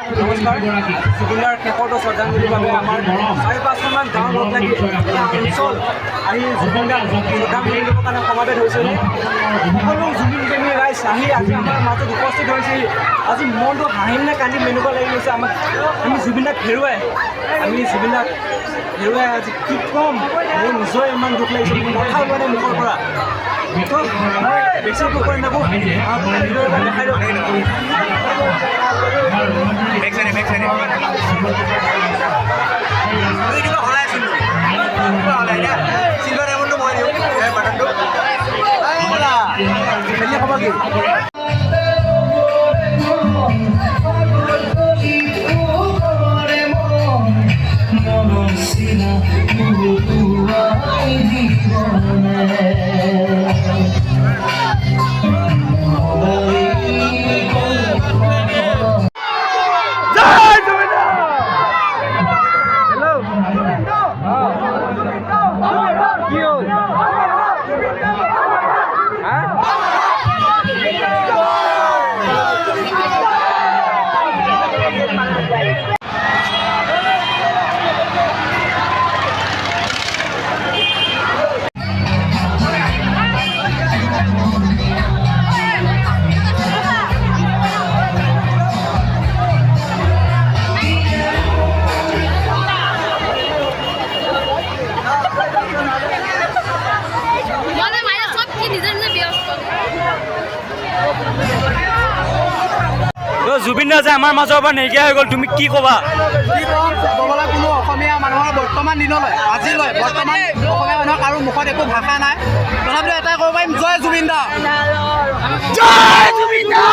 নমস্কাৰ। জুবিনাৰ শেষৰটো শ্ৰদ্ধাঞ্জলিৰ বাবে আমাৰ ৪-৫খনমান গাঁও লগ লাগি এটা অঞ্চল আহি জুবিনদাক শ্ৰদ্ধাঞ্জলি দিবৰ কাৰণে সমাবেশ হৈছিল। সকলো জুবিন প্ৰেমী ৰাইজ আহি আজি আমাৰ মাজত উপস্থিত হৈছেহি। আজি মনটো হাঁহিম নে কান্দিম এনেকুৱা লাগি গৈছে। আমি জুবিনদাক হেৰুৱাই আজি কি ক'ম, মোৰ নিজৰে ইমান দুখ লাগিছে, কথা ওলোৱা নাই মুখৰ পৰা। তো মই বেছি একো কৈ নাথাকোঁ, ভিডিঅ' এবাৰ দেখাই দিয়ক। জুবিন দা যে আমাৰ মাজৰ পৰা নাইকিয়া হৈ গ'ল, তুমি কি ক'বা? ক'বলৈ কোনো অসমীয়া মানুহৰ বৰ্তমান দিনলৈ আজিলৈ বৰ্তমান অসমীয়া মানুহৰ কাৰো মুখত একো ভাষা নাই। তথাপিও এটাই ক'ব পাৰিম, জয় জুবিন দা, জয় জুবিন দা।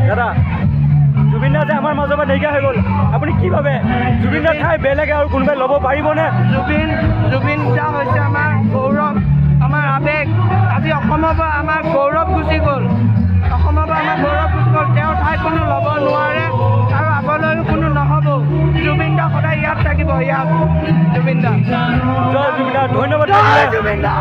দাদা, জুবিন দা যে আমাৰ মাজৰ পৰা নাইকিয়া হৈ গ'ল, আপুনি কি ভাবে? জুবিন দাৰ ঠাই বেলেগে আৰু কোনোবাই ল'ব পাৰিবনে? জুবিন দা হৈছে আমাৰ গৌৰৱ, আমাৰ আৱেগ। আজি অসমৰ পৰা আমাৰ গৌৰৱ গুচি গ'ল, তেওঁৰ ঠাই কোনো ল'ব নোৱাৰে আৰু আগলৈও কোনো নহ'ব। জুবিন দা সদায় ইয়াত থাকিব, ইয়াত জুবিন দা। জয় জুবিন দা, ধন্যবাদ জুবিন দা।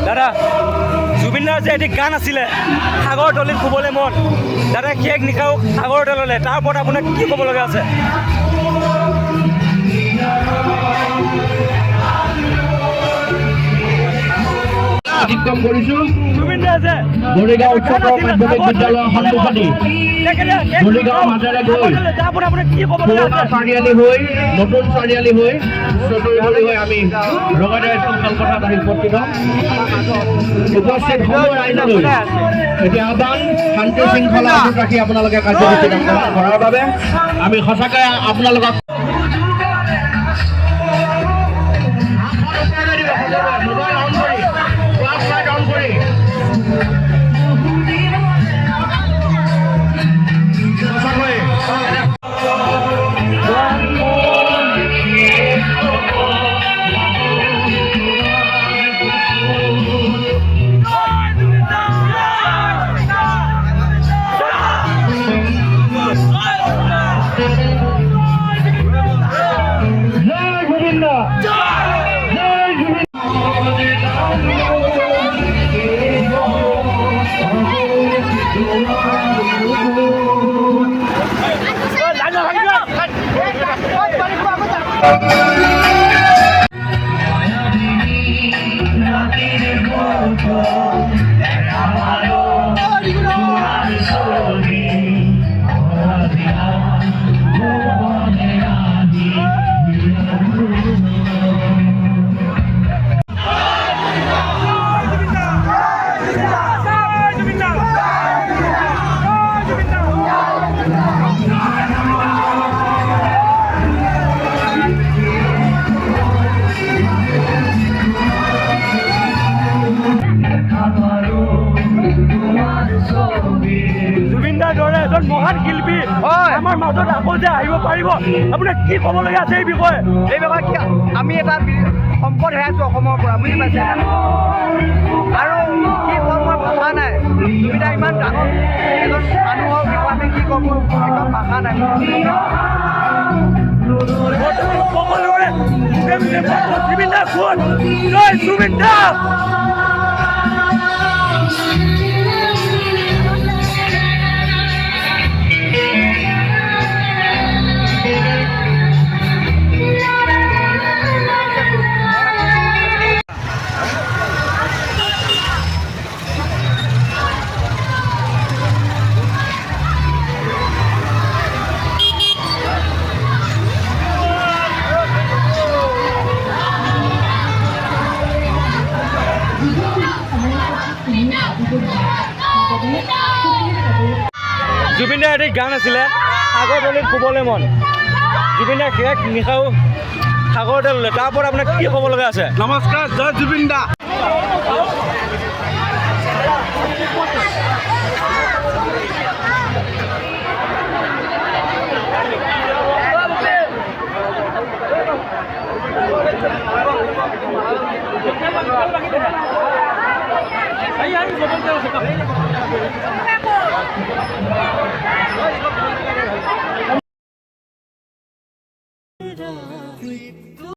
দাদা, জুবিন দাৰ যে এটি গান আছিলে সাগৰ তলিত শুবলৈ মন, দাদা শেষ নিশাও সাগৰ তললৈ, তাৰ ওপৰত আপোনাক কি ক'ব লগা আছে? অতিক্ৰম কৰিছোঁ জুবিন দা আছে মৰিগাঁও উচ্চতৰ মাধ্যমিক বিদ্যালয়ৰ সন্মুখতেই মৰিগাঁৱৰ মাজেৰে গৈ পুৰণা চাৰিআলি হৈ নতুন চাৰিআলি হৈ চতুৰ্ভুলি হৈ আমি ৰঙাদেৱ খেলপথাৰত আহি উপস্থিত হ'ম উপস্থিত সমূহ ৰাইজলৈ এতিয়া আহ্বান শান্তি শৃংখলা অটুট ৰাখি আপোনালোকে কাৰ্যসূচী গ্ৰহণ কৰাৰ বাবে আমি সঁচাকৈ আপোনালোকক মোবাইল অন কৰি ফ্লাছ লাইট অন কৰি সঁচাকৈ জুবিনদাৰ দৰে এজন মহান শিল্পী আমাৰ মাজত আকৌ যে আহিব পাৰিব আপোনাক কি ক'বলগীয়া আছে এই বিষয়ে কি আমি এটা সম্পদ হেৰাইছোঁ অসমৰ পৰা বুজি পাইছে আৰু কি ক'ম মই ভাষা নাই জুবিনদা ইমান ডাঙৰ এজন মানুহৰ বিষয়ে আমি কি ক'ম একদম ভাষা নাই সকলোৰে জুবিন দা কোন জয় জুবিন দা জুবিনদাৰ এটি গান আছিলে সাগৰ তলিত শুবলৈ মন জুবিনদাৰ শেষ নিশাও সাগৰতে ল'লে তাৰ ওপৰত আপোনাক কি ক'ব লগা আছে নমস্কাৰ জয় জুবিন দা Quick